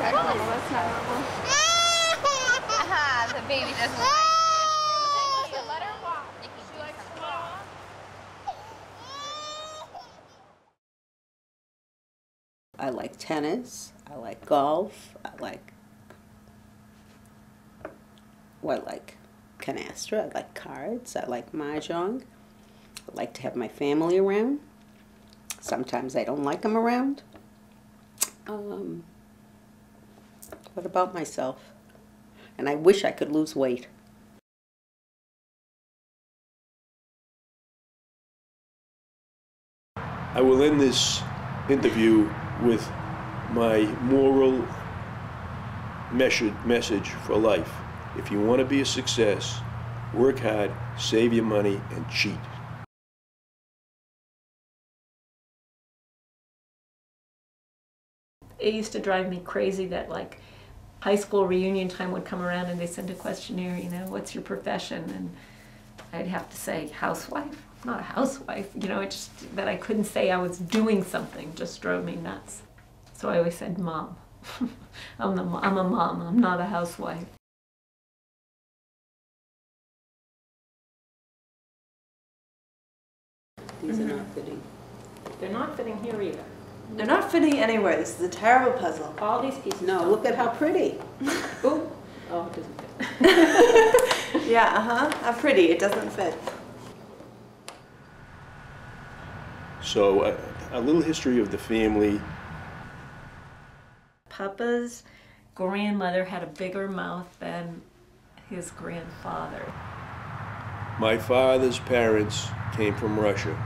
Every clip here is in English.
Okay, well, that's not normal. The baby doesn't like it. Let her walk. She likes to walk. I like tennis, I like golf, I like canastra, I like cards, I like mahjong. I like to have my family around. Sometimes I don't like them around. What about myself? And I wish I could lose weight. I will end this interview with my moral message for life. If you want to be a success, work hard, save your money, and cheat. It used to drive me crazy that, like, high school reunion time would come around and they send a questionnaire, you know, what's your profession? And I'd have to say housewife, not a housewife, you know, it just, that I couldn't say I was doing something just drove me nuts. So I always said mom. I'm a mom, I'm not a housewife. These are not fitting. They're not fitting here either. They're not fitting anywhere. This is a terrible puzzle. All these pieces. No, look at how pretty. Ooh. Oh, it doesn't fit. Yeah, how pretty. It doesn't fit. So a little history of the family. Papa's grandmother had a bigger mouth than his grandfather. My father's parents came from Russia.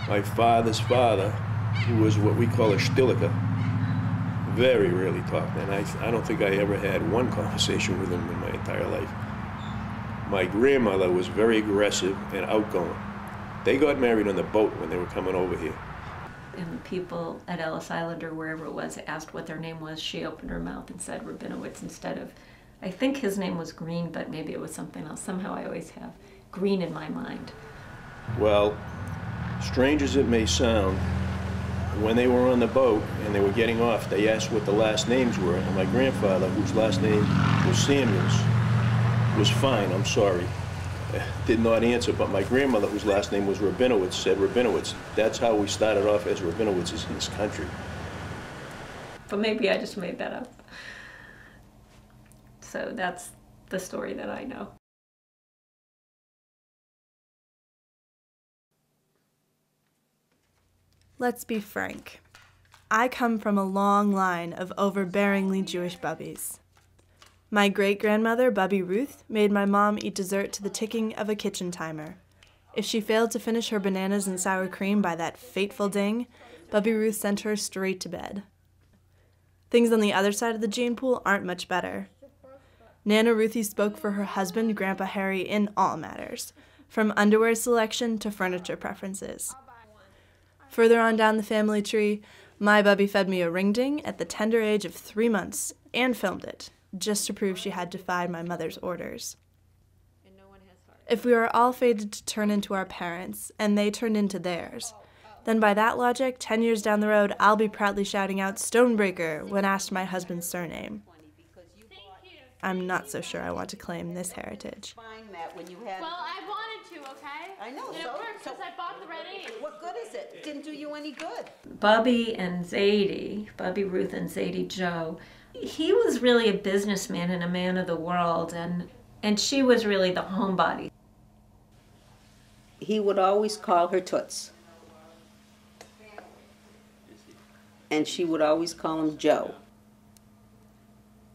My father's father, who was what we call a shtiliker, very rarely talked, and I don't think I ever had one conversation with him in my entire life. My grandmother was very aggressive and outgoing. They got married on the boat when they were coming over here. And people at Ellis Island or wherever it was asked what their name was. She opened her mouth and said Rabinowitz instead of, I think his name was Green, but maybe it was something else. Somehow I always have Green in my mind. Well, strange as it may sound, when they were on the boat and they were getting off, they asked what the last names were, and my grandfather, whose last name was Samuels, was fine, I'm sorry, did not answer, but my grandmother, whose last name was Rabinowitz, said Rabinowitz. That's how we started off as Rabinowitzes in this country. But maybe I just made that up. So that's the story that I know. Let's be frank. I come from a long line of overbearingly Jewish Bobies. My great-grandmother, Bobie Ruth, made my mom eat dessert to the ticking of a kitchen timer. If she failed to finish her bananas and sour cream by that fateful ding, Bobie Ruth sent her straight to bed. Things on the other side of the gene pool aren't much better. Nana Ruthie spoke for her husband, Grandpa Harry, in all matters, from underwear selection to furniture preferences. Further on down the family tree, my Bobie fed me a ring-ding at the tender age of 3 months and filmed it, just to prove she had defied my mother's orders. If we are all fated to turn into our parents, and they turned into theirs, then by that logic, 10 years down the road, I'll be proudly shouting out Stonebreaker when asked my husband's surname. I'm not so sure I want to claim this heritage. Well, I wanted to, okay? I know, It worked because I bought the red age. What good is it? It didn't do you any good. Bobie and Zadie, Bobie Ruth and Zadie Joe, he was really a businessman and a man of the world, and she was really the homebody. He would always call her Toots. And she would always call him Joe.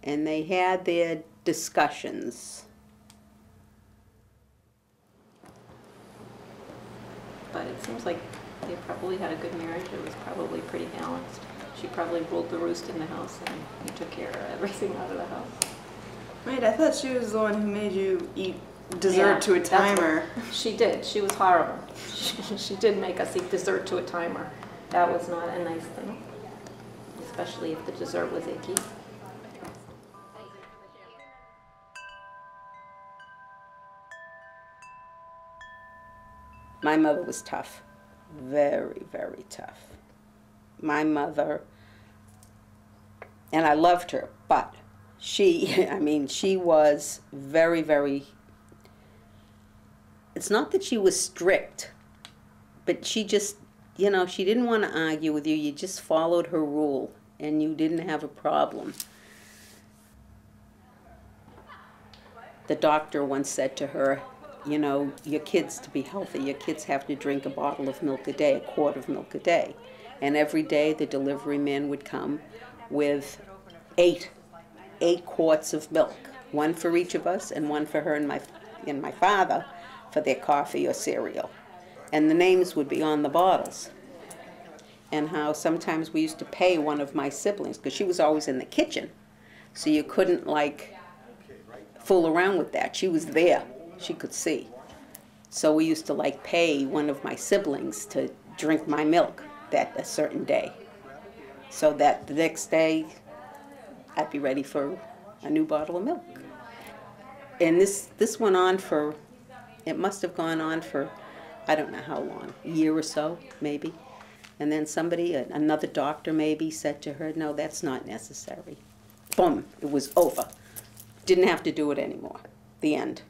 And they had their discussions. But it seems like they probably had a good marriage. It was probably pretty balanced. She probably ruled the roost in the house, and he took care of everything out of the house. Wait, I thought she was the one who made you eat dessert to a timer. She did. She was horrible. She did make us eat dessert to a timer. That was not a nice thing, especially if the dessert was icky. My mother was tough, very, very tough. My mother And I loved her, but she, I mean, she was very, very, it's not that she was strict, but she just, you know, she didn't want to argue with you. You just followed her rule, and you didn't have a problem. The doctor once said to her, you know, your kids, to be healthy, your kids have to drink a bottle of milk a day, a quart of milk a day. And every day the delivery man would come with eight quarts of milk, one for each of us and one for her and my father for their coffee or cereal. And the names would be on the bottles. And how sometimes we used to pay one of my siblings, because she was always in the kitchen, so you couldn't like fool around with that. She was there, she could see. So we used to like pay one of my siblings to drink my milk that a certain day, so that the next day I'd be ready for a new bottle of milk. And this went on for, it must have gone on for, I don't know how long, a year or so, maybe. And then somebody, another doctor maybe, said to her, no, that's not necessary. Boom, it was over. Didn't have to do it anymore. The end.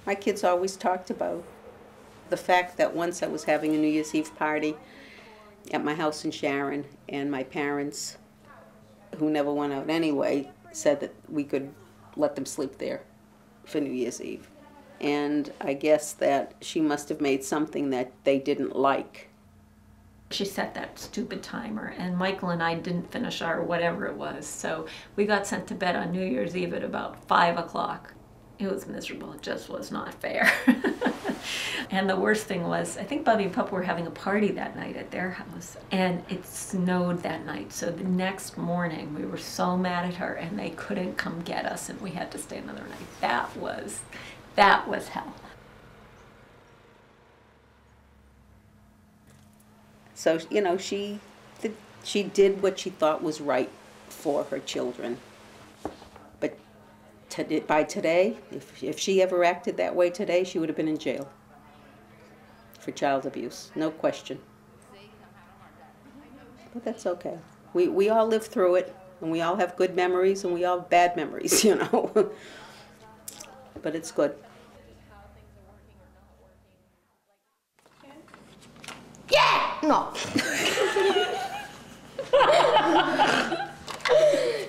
My kids always talked about the fact that once I was having a New Year's Eve party at my house in Sharon, and my parents, who never went out anyway, said that we could let them sleep there for New Year's Eve. And I guess that she must have made something that they didn't like. She set that stupid timer, and Michael and I didn't finish our whatever it was, so we got sent to bed on New Year's Eve at about 5 o'clock. It was miserable. It just was not fair. And the worst thing was, I think Bobby and Pup were having a party that night at their house, and it snowed that night. So the next morning, we were so mad at her, and they couldn't come get us, and we had to stay another night. That was hell. So, you know, she did what she thought was right for her children. But by today, if she ever acted that way today, she would have been in jail for child abuse, no question. But that's okay. We all live through it, and we all have good memories, and we all have bad memories, you know. But it's good. Yeah! No.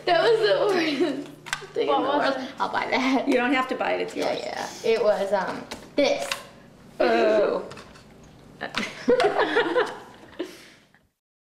That was the worst thing in the world. I'll buy that. You don't have to buy it, it's yours. Yeah. It was, this. Oh.